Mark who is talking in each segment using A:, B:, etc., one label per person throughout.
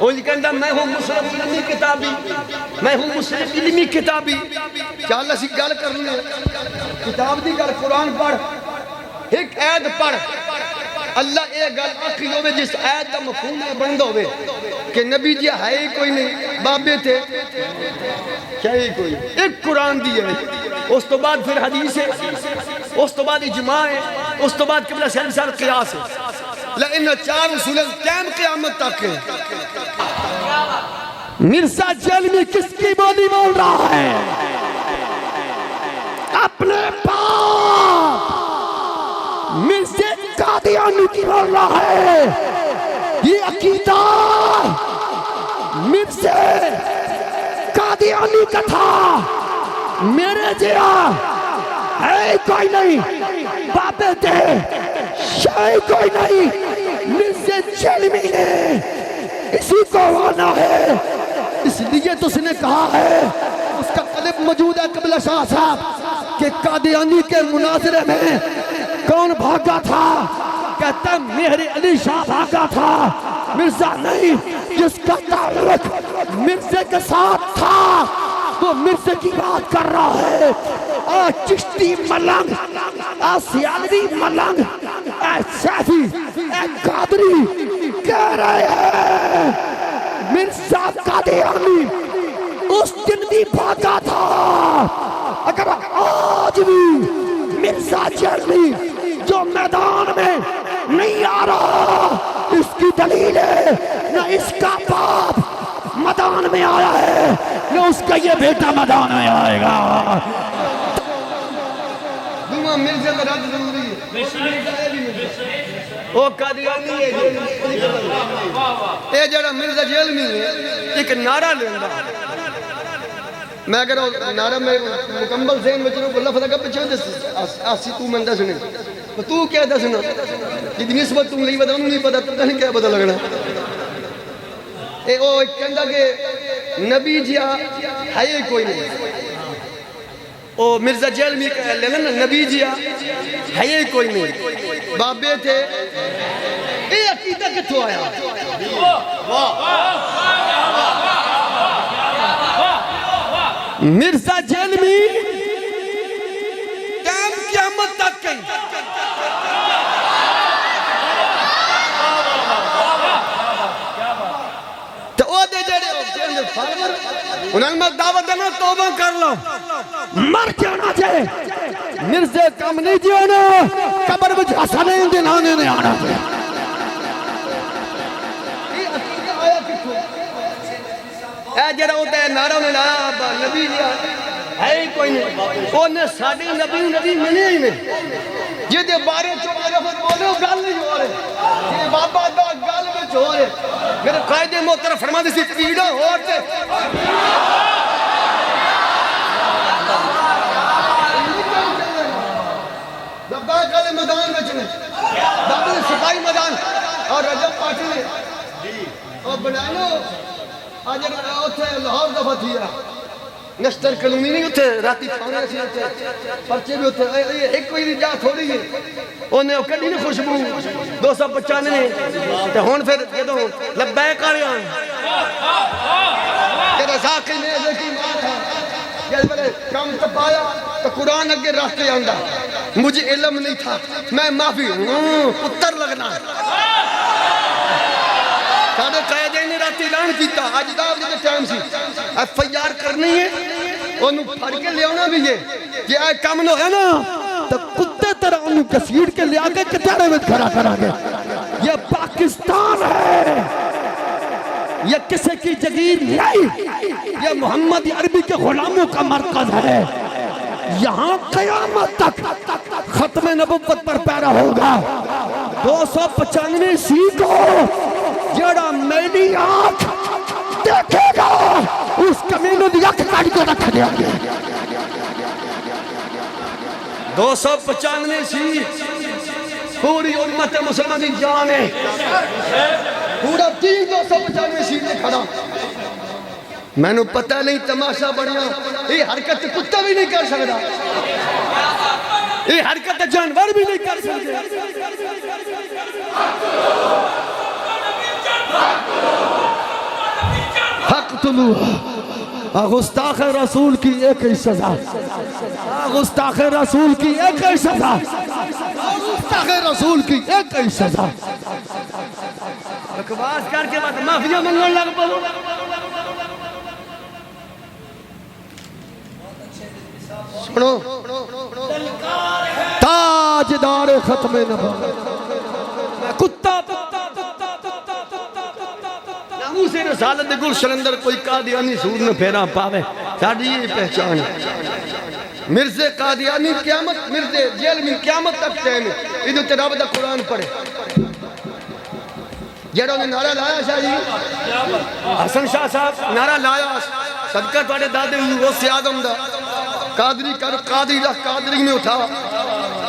A: وہ یہ کہندہ میں ہوں مصرف علمی کتابی، میں ہوں مصرف علمی کتابی. کیا اللہ سی گل کرنے کتاب دی گل قرآن پڑھ، ایک عید پڑھ. اللہ اے گل آکھی ہوئے جس عید کا مفہوم ہے بندہ ہوئے کہ نبی جی ہے ہی کوئی نہیں، بابے تھے کیا ہی کوئی، ایک قرآن دی ہے. اس تو بعد پھر حدیث ہے، اس تو بعد اجماع ہے، اس تو بعد قبلہ صلی اللہ علیہ وسلم قیاس ہے. لیکن چار اصول قیام قیامت تک ہے.
B: مرزا جیلمی کس کی بولی بول رہا ہے؟ اپنے باپ مرزا قادیانی کی بول رہا ہے. یہ عقیدہ مرزا قادیانی کا تھا. میرے جیا ہے کوئی نہیں، بابے تھے شاہ کوئی نہیں. مرزا جیلمی نے اسی کو وانا ہے، اس لیے تو اس نے کہا ہے، اس کا قلب موجود ہے قبلہ شاہ صاحب کہ قادیانی کے مناظرے میں کون بھاگا تھا؟ کہتا مہر علی شاہ بھاگا تھا، مرزا نہیں. جس کا تعلق مرزا کے ساتھ تھا وہ مرزا کی بات کر رہا ہے. اے چشتی ملنگ، اے سیالوی ملنگ، اے سیفی، اے قادری کہہ رہے ہیں مرزا قادیانی اس دن بھی بھاگا تھا. اگر آج بھی مرزا جیلمی جو میدان میں نہیں آ رہا، اس کی دلیل ہے نہ اس کا باپ میدان میں آیا ہے نہ اس کا یہ بیٹا میدان میں آئے گا.
A: دعا مرزا کا رد ضروری ہے. وہ قادیانی ہے اے جڑا مرزا جیلمی ہے ایک نعرہ لیندہ. میں اگر نعرہ میں مکمل ذہن میں چلوں اللہ فتح کا پچھو دس آسی تو من دسنے تو کیا دسنا جدی نسبت تم لئی بدا انہوں نہیں پتا تو کہیں کیا پتا لگنا. اے او ایک کہندہ کہ نبی جیا ہے کوئی نہیں. او مرزا جیلمی کا لینا نبی جیا ہے کوئی نہیں، بابے تھے. اے عقیدہ کتھو آیا؟
B: مرزا جیلمی
A: قیام قیامت تک کہیں تو او دے جڑے ہو فارمر انہوں نے دعوت دینا توبہ کر لو
B: مر جانا چاہے. مرزا کم نہیں جانا، قبر وچ حسنین دے نانے نے آنا چاہے.
A: یہ عقیدہ آیا کتھو؟ اے جڑا ہوتا ہے نعرہ انہیں لایا نبی جی ہے ہی کوئی نہیں. انہیں ساڑھی نبی منے ہی نہیں. یہ دے بارے معرفت بولے گل نہیں ہو رہے، یہ بابا دا گل میں ہو رہے. میرے قائد محترم فرما دی سی پیڑا ہوتے بابا کالے میدان میں چلے، بابا نے سپاہی میدان اور رجب پارٹی نے اور بنانو آج اتھے لاہور دفعہ تھیا نشتر کلونی نہیں اتھے راتی کھانے سی اتھے پرچے بھی اتھے ایک کوئی جا تھوڑی ہے انہیں کڑی نہیں خوشبو 295 تے ہون پھر یہ تو لبیک آ رہے ہیں تیرا ذاقی میں لیکن ماں تھا جیسے پہلے کام تپایا تو قرآن اگے رکھ کے آندہ مجھے علم نہیں تھا میں معافی پتر لگنا ساڑھے قائدین نے راتی اعلان کیتا آج داو جیسے ٹائم سی ایف آئی آر کرنی ہے انہوں پھڑ کے لے آنا بھی یہ آئے کام نو ہے نا
B: تو کتے طرح انہوں کسیڑ کے لے آگے کتارے میں کھڑا کرا گے. یہ پاکستان ہے، یہ کسی کی جگیر نہیں، یہ محمد عربی کے غلاموں کا مرکز ہے. یہاں قیامت تک ختم نبوت پر پیرا ہوگا. 295 سیکھو جڑا میری آنکھ دیکھے گا اس کمینوں دی اکھ کاٹ کے رکھ دیا گیا.
A: 295 سی پوری امت مسلمان دی جان ہے، پورا دین 295 سی نے کھڑا. میں نے پتہ نہیں تماشا بڑھیا یہ حرکت کتا بھی نہیں کر سکتا، یہ حرکت جانور بھی نہیں کر سکتے.
B: فاقتلوہ. گستاخ رسول کی ایک ہی سزا, گستاخ رسول کی ایک ہی سزا, گستاخ رسول کی ایک ہی سزا.
A: بکواس کر کے بعد معافیا منگن لگ پڑو. سنو,
B: تاجدار ختم نبوت کتا
A: ناموس رسالت دے گلشن اندر کوئی قادیانی سور نہ پھیرا پاوے. ساڑھی یہ پہچان ہے. مرزے قادیانی قیامت, مرزے جیل میں قیامت تک ٹائم ہے. ادھر تراب دا قرآن پڑھے. جیڑوں نے نعرہ لایا شاہ جی, حسن شاہ صاحب نعرہ لایا, صدقہ توڑے دادے غوث اعظم دا قادری کر, قادری دا قادری میں اٹھا.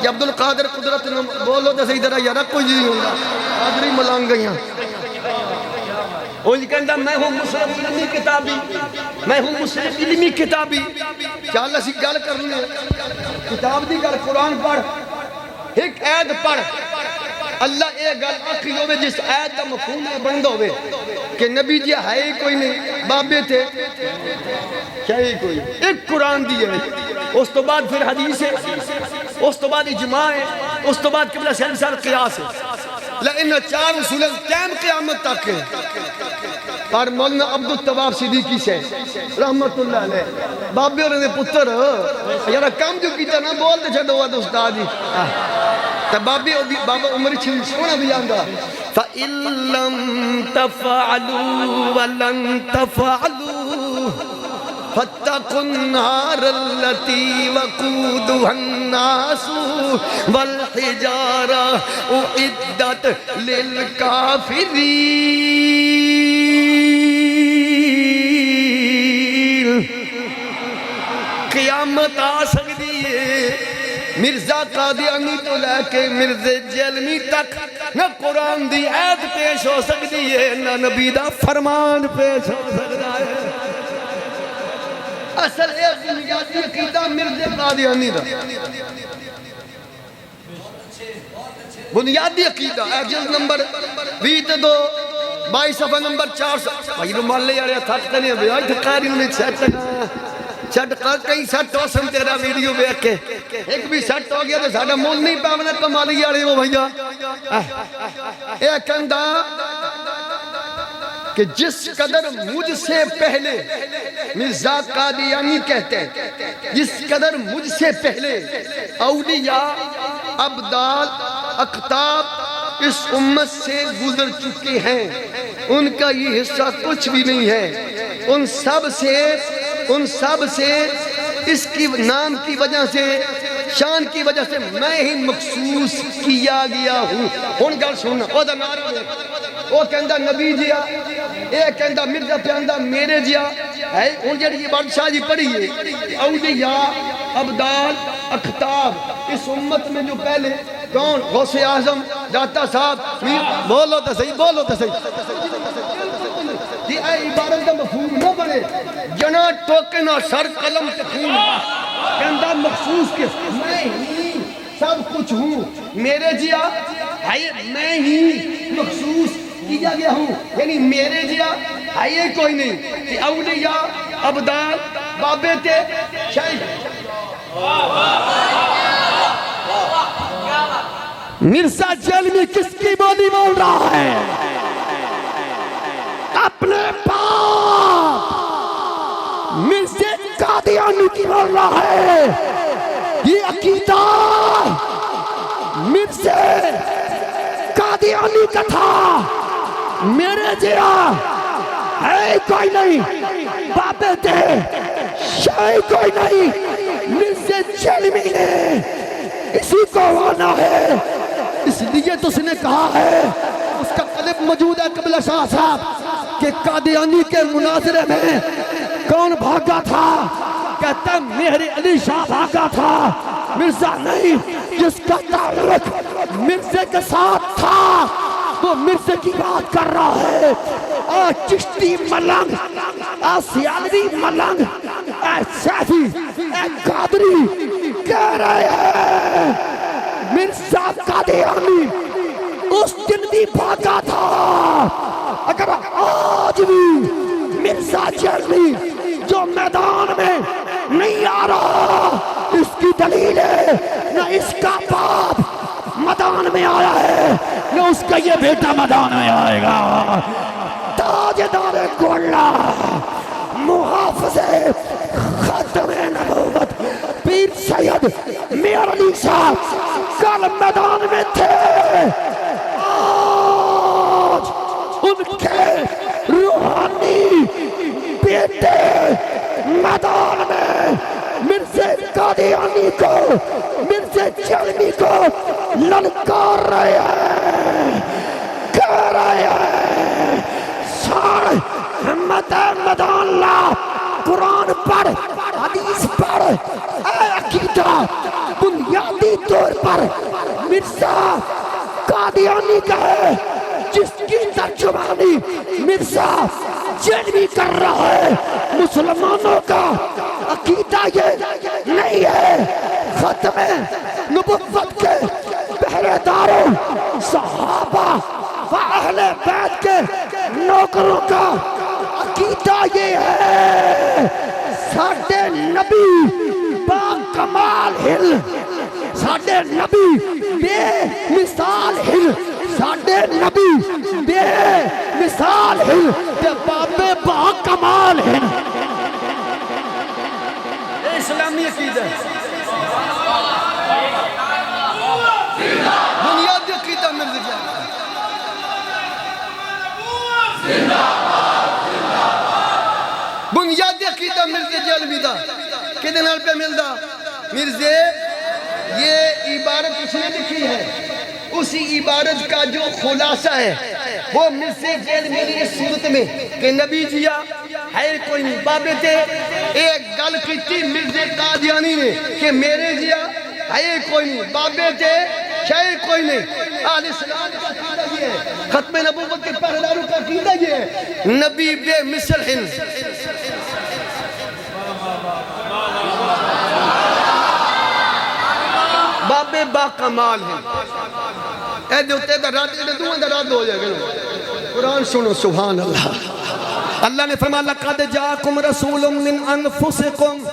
A: یہ عبدالقادر قدرت بولو تو صحیح طرح یارہ کوئی نہیں ہوگا. قادری ملانگ گئیاں. وہ یہ کہندہ میں ہوں مصرف علمی کتابی, میں ہوں مصرف علمی کتابی. کیا اللہ سی گل کرنے کتاب دی گل قرآن پڑھ, ایک عید پڑھ. اللہ اے گل آخری ہوئے جس عید کا مفہوم بند ہوئے کہ نبی جی ہے ہی کوئی نہیں, بابے تھے کیا ہی کوئی, ایک قرآن دی ہے. اس تو بعد پھر حدیث ہے, اس تو بعد اجماع ہے, اس تو بعد قبلہ سہل سال قیاس ہے. لیکن چار اصول قیام قیامت تک ہے. پر مولانا عبدالتواب صدیقی سے رحمت اللہ علیہ بابے اور انہیں پتر یارا کم جو کیتا نہ بولتے چھڑا ہوا تو استاد جی. تو بابا عمر چھلی سونا بھی آنگا. فَإِن لَّمْ تَفْعَلُوا وَلَن تَفْعَلُوا فَاتَّقُوا النَّارَ الَّتِي وَقُودُهَا النَّاسُ وَالْحِجَارَةُ أُعِدَّتْ لِلْكَافِرِينَ. قیامت آ سکتی ہے. مرزا قادیانی تو لے کے مرزا جیلمی تک نہ قرآن دی عید پیش ہو سکتی ہے, نہ نبی دا فرمان پیش ہو سکتا ہے. اصل ایک بنیادی عقیدہ مرزا قادیانی دا, بنیادی عقیدہ. جلد نمبر 22 صفحہ نمبر 400. بھائی رومال لے آرہے تھا کرنے ہوئے آج تھکاری انہیں چھٹ لگا چھٹ کہیں سٹ ہو سن تیرا ویڈیو بیک کے ایک بھی سٹ ہو گیا تو ساڑھا مول نہیں پاونا کمالی آ رہے وہ بھائیہ. ایک کہندہ کہ جس قدر مجھ سے پہلے مرزا قادیانی کہتے ہیں, جس قدر مجھ سے پہلے اولیاء ابدال اقتاب اس امت سے گزر چکے ہیں, ان کا یہ حصہ کچھ بھی نہیں ہے. ان سب سے اس کی نام کی وجہ سے, شان کی وجہ سے میں ہی مخصوص کیا گیا ہوں. ان گل سننا او دا نعرہ دے, وہ کہندہ نبی جیا, اے کہندہ مرزا پیاندہ میرے جیا ہے. ان جڑی یہ بادشاہ جی پڑھی ہے اولیاء ابدال اقتاب اس امت میں جو پہلے کون, غوث اعظم, داتا صاحب, بولو تو صحیح, بولو تو صحیح. یہ عبارت کا مفہوم نہ بنے جنا ٹوکن اور سر قلم کے خون کہندہ مخصوص کے میں ہی سب کچھ ہوں. میرے جیا ہے میں ہی مخصوص کیا گیا ہوں, یعنی میرے جیا ہے کوئی نہیں. کہ اولیاء ابدال بابے تھے شاید.
B: مرزا جیلمی کس کی بولی بول رہا ہے؟ اپنے باپ مرزا قادیانی کی بول رہا ہے. یہ عقیدہ مرزا قادیانی کا تھا. میرے جیا ہے کوئی نہیں, بابے تھے شاید کوئی نہیں. مرزا جیلمی نے اسی کو وانا ہے, اس لیے تو اس نے کہا ہے, اس کا قلب موجود ہے قبلہ شاہ صاحب کہ قادیانی کے مناظرے میں کون بھاگا تھا؟ کہتا مہر علی شاہ بھاگا تھا, مرزا نہیں. جس کا تعلق مرزا کے ساتھ تھا وہ مرزا کی بات کر رہا ہے. اور چشتی ملنگ, اور سیالوی ملنگ, اور سیفی, اور قادری کہہ رہے ہیں مرزا قادیانی اس دن بھی بھاگا تھا. اگر آج بھی مرزا جیلمی جو میدان میں نہیں آ رہا، اس کی دلیل ہے نہ اس کا باپ میدان میں آیا ہے نہ اس کا یہ بیٹا میدان میں آئے گا۔ تاجدار گولہ، محافظ ختم نبوت پیر سید میر علی صاحب کل میدان میں تھے، آج ان کے روحانی بیٹے میدان میں مرزا قادیانی کو، مرزا جیلمی کو للکار رہے ہیں، کہہ رہے ہیں سارے ہمت میدان لا، قرآن پڑھ، حدیث پڑھ، اے عقیدہ بنیادی طور پر مرزا قادیانی کا ہے، جس کی ترجمانی مرزا جیلمی کر رہا ہے۔ مسلمانوں کا عقیدہ یہ نہیں ہے، ختم نبوت کے پہرے داروں، صحابہ و اہل بیت کے نوکروں کا عقیدہ یہ ہے ساڈے نبی با کمال ہل، ساڈے نبی بے مثال ہل، ساڈے نبی بے مثال ہل تے بابے با کمال ہل۔
A: اسلامی عقیدہ بنیادی عقیدہ مرزا جیلمی، بنیادی عقیدہ مرزا جیلمی دا کدے نال پہ ملدا؟ مرزا یہ عبارت اس نے لکھی ہے، اسی عبارت کا جو خلاصہ ہے وہ مرزا جیلمی نے اس صورت میں کہ نبی جیا ہے کوئی نہیں، بابے تے ایک گل کیتی مرزا قادیانی نے کہ میرے جیا ہے کوئی نہیں، بابے تے شاید کوئی نہیں۔ اہل اسلام کا عقیدہ یہ ہے، ختم نبوت کے پہرے داروں کا عقیدہ یہ ہے نبی بے مثل ہیں، بابے با کمال ہیں۔ اے دیوتے دا رات اے دوہاں دا رات ہو جائے گا۔ قرآن سنو، سبحان اللہ۔ اللہ نے فرمایا لقد جاءکم رسول من انفسکم،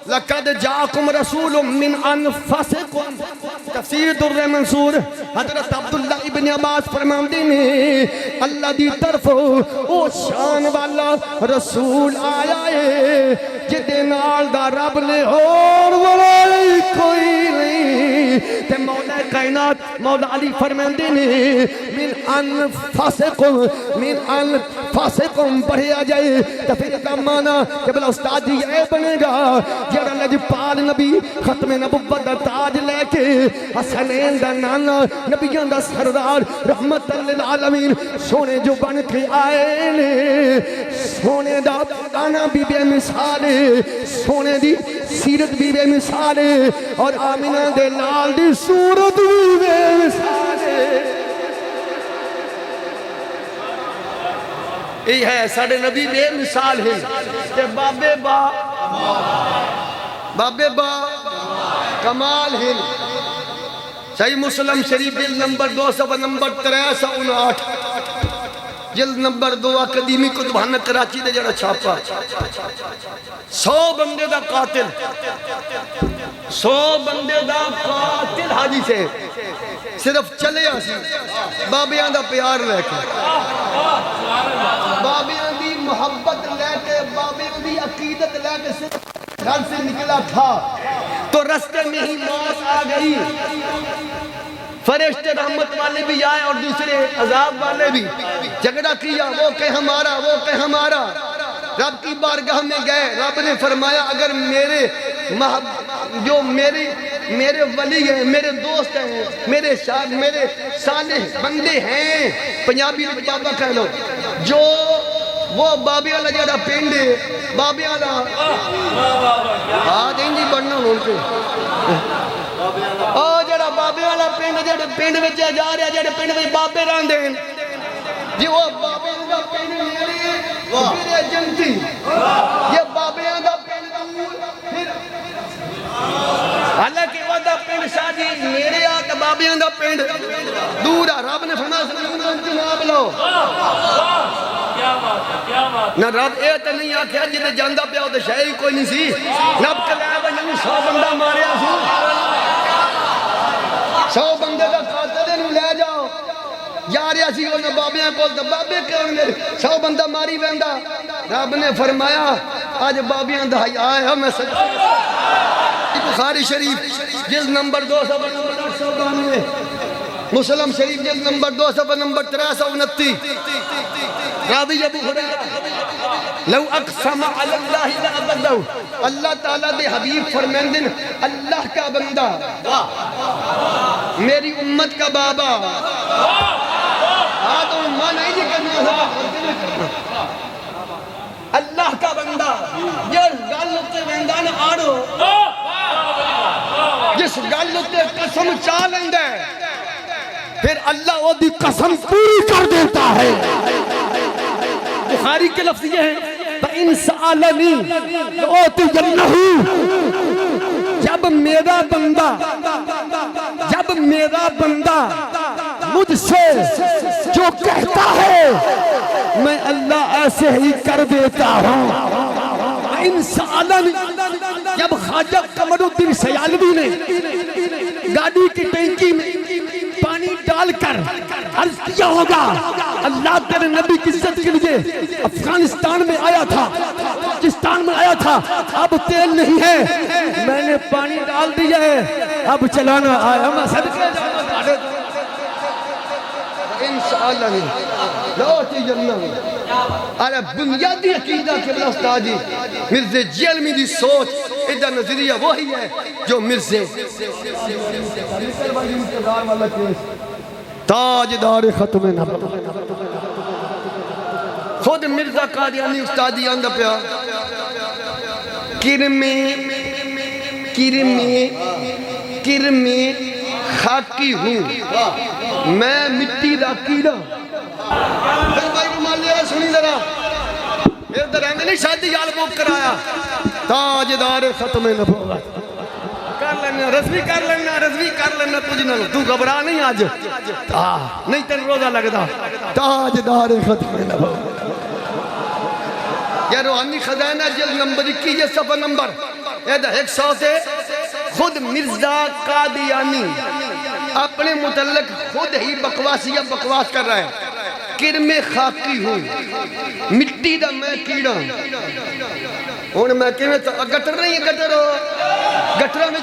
A: لقد جاءکم رسول من انفسکم، تفسیر در منصور حضرت عبداللہ ابن عباس فرماندے نے اللہ دی طرف او شان والا رسول آیا ہے جدے نال دا رب نے اور ورائی کوئی نہیں، تے مولا کائنات مولا علی فرماندے نے من انفسکم، من انفسکم پڑھیا جائے تو پھر کا معنی کہ بلا استاد جی یہ بنے گا جڑا لجپال نبی ختم نبوت دا تاج لے کے حسنین دا نانا نبیان دا سردار رحمت للعالمین سونے جو بن کے آئے نے، سونے دا آنا بھی بے مثال ہے، سونے دی سیرت بھی بے مثال ہے، اور آمینہ دے لال دی صورت بھی بے مثال ہے۔ یہ ہے ساڑھے نبی بے مثال ہے کہ بابے با کمال ہے۔ صحیح مسلم شریف جلد نمبر 200 نمبر 359، جلد نمبر 2 اکادیمی کتبخانہ کراچی دے جڑا چھاپا، 100 بندے دا قاتل، 100 بندے دا قاتل حاجی سے صرف چلے آسی بابیاں دا پیار لے کے، بابیاں دی محبت لے کے، بابیاں دی عقیدت لے کے صرف گھر سے نکلا تھا تو رستے میں ہی موت آ گئی۔ فرشتے رحمت والے بھی آئے اور دوسرے عذاب والے بھی، جھگڑا کیا، وہ کہ ہمارا، وہ کہ ہمارا۔ رب کی بارگاہ میں گئے، رب نے فرمایا اگر میرے جو میرے ولی ہیں، میرے دوست ہیں، میرے صالح بندے ہیں، پنجابی میں بابا کہہ لو، جو وہ بابے والا جڑا پنڈ ہے، بابے والا دیں جی بڑھنا ان کے جڑا بابے والا پنڈ جڑے پنڈ میں جا رہا جڑے پنڈ میں بابے راندے ہیں جی، وہ بابے دا پنڈ میرے جنتی، یہ بابے دا پنڈ پھر حالانکہ وہ دا پنڈ شادی میرے آتا بابے دا پنڈ دورا۔ رب نے فرمایا جناب لو، نہ رب اے تے نہیں آکھیا جے جاندا پیا او تے شے ہی کوئی نہیں سی رب کلے بنوں 100 بندہ ماریا سی 100 بندے دا قاتل نوں لے جاؤ جا رہا سی انہاں بابیاں کول تے بابے کہن گے 100 بندہ ماری ویندا رب نے فرمایا اج بابیاں دا حیا ہے میں بخاری شریف جلد نمبر 2 صفحہ نمبر 892 مسلم شریف جلد نمبر 2 صفحہ نمبر 329 راوی ابو ہریرہ لو اقسم علی اللہ لأبرہ اللہ تعالیٰ دے حبیب فرمیندن اللہ کا بندہ میری امت کا بابا تو ماں نہیں جی کرنا اللہ کا بندہ جس گل اتے ویندان آڑو جس گل اتے قسم چاہ لیندے پھر اللہ وہ دی قسم پوری کر دیتا ہے بخاری کے لفظ یہ ہے فَإِنْ سَأَلَنِي لَأُعْطِيَنَّهُ جب میرا بندہ مجھ سے جو کہتا ہے میں اللہ ایسے ہی کر دیتا ہوں فَإِنْ سَأَلَنِي جب خواجہ قمر الدین سیالوی نے گاڑی کی ٹینکی میں پانی ڈال کر عرض کیا ہوگا اللہ تیرے نبی کی عزت کے لیے افغانستان میں آیا تھا پاکستان میں آیا تھا اب تیل نہیں ہے میں نے پانی ڈال دیا ہے ب چلانا آیا میں صدقے انشاءاللہ نہیں لوٹی جنہ ارے بنیادی عقیدہ کے بلا استادی مرزا جیلمی دی سوچ ادھا نظریہ وہی ہے جو مرزا تاجدار ختم نبوت خود مرزا قادیانی استادی آندہ پیا کرمی خاکی ہوں میں مٹی دا کیڑا پھر بھائی رومال لیا سنی ذرا پھر درہنے نہیں شادی یال بوک کرایا تاجدار ختم نبوت کر لینا رضوی کر لینا تجھ نہ تو گھبرا نہیں آج نہیں تن روزہ لگتا تاجدار ختم نبوت یہ روحانی خزانہ جلد نمبر 21 صفحہ نمبر 100 سے خود مرزا قادیانی اپنے متعلق خود ہی بکواس کر رہا ہے کرم خاکی ہوں مٹی دا میں کیڑا ہوں میں کہ گٹر نہیں گٹر گٹرہ میں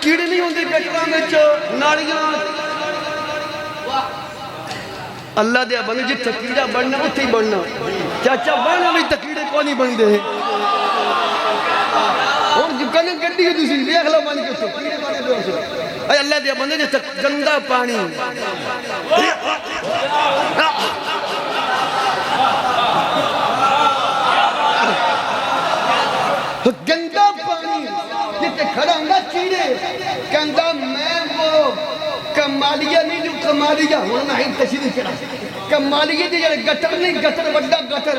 A: کیڑے نہیں ہوندے گٹرہ میں ناڑیاں اللہ دیا بنے جی تکیڑا بڑھنا اتھے ہی بڑھنا چاچا بڑھنا بھی تکیڑے کو نہیں بڑھ دے اور جو کنے گڑی ہے دوسری دیکھ لو بانی کے تکیڑے بڑھنے دو سے اے اللہ دیا بنے جی گندہ پانی گندہ پانی جتے کھڑا ہوں کیڑے گندہ میں وہ کمالیہ نہیں جو کمالیہ ہونا ہی تشریح کرا کمالیہ دی جڑا گٹر نہیں گٹر وڈا گٹر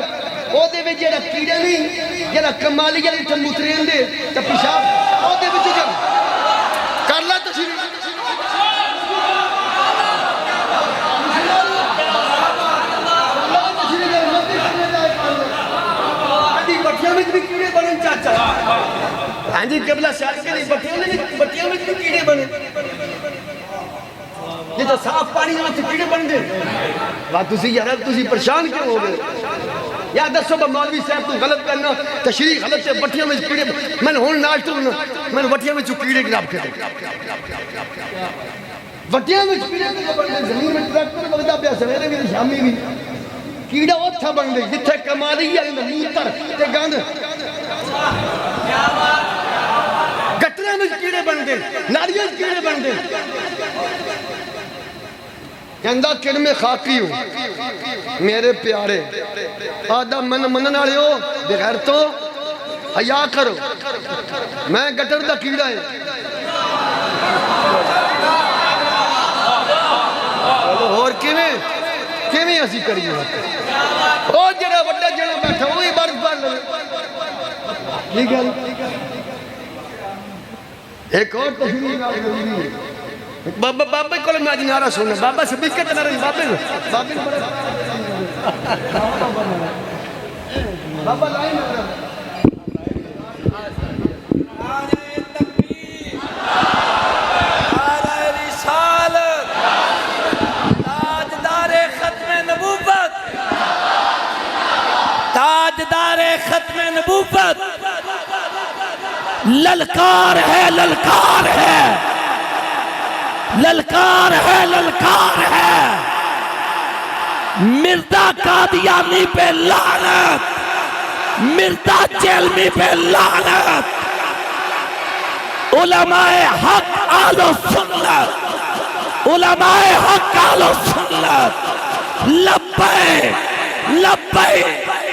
A: او دے وچ جڑا کیڑا نہیں جڑا کمالیہ نہیں تموترین دے تے پیشاب او دے وچ جڑا کر لا تشریح بٹیاں میں بھی کیڑے بنے چاچا ہاں جی قبلہ شاہ کے بٹیاں میں بھی کیڑے بنے یہ تو صاف پانی میں سے کیڑے بن گئے بات تسی یار تسی پریشان کیوں ہو گئے یا دسو با مولوی صاحب تو غلط کرنا تشریح غلط سے بٹیاں میں کیڑے میں نے ہون ناش تو میں نے بٹیاں میں کیڑے گراب کر بٹیاں میں کیڑے بن گئے زمین میں ٹریکٹر بغدا پیا سویرے بھی شامی بھی کیڑا اوتھا بن گئی جتھے کمالی ہے موتر تے گند گٹرے میں کیڑے بن گئے ناریاں کیڑے بن گئے کہندہ کرم خاکی ہوں میرے پیارے آدھا منن آڑے ہو بغیر تو حیا کرو میں گٹر دا کیڑا ہے اور کیویں ایسی کریے او جڑا وڈا جڑا بیٹھا وہی برف بھر لے ٹھیک ہے ایک اور تشریح بابا کو میں آج نعرہ سننا بابا سے بکت نہ رہی بابا بابا لائن
B: تاجدار ختم نبوت للکار ہے للکار ہے للکار ہے للکار ہے مرزا قادیانی پہ لعنت مرزا چیلمی پہ لعنت علماء حق آل و سنت علماء حق آل و سنت لبیک لبیک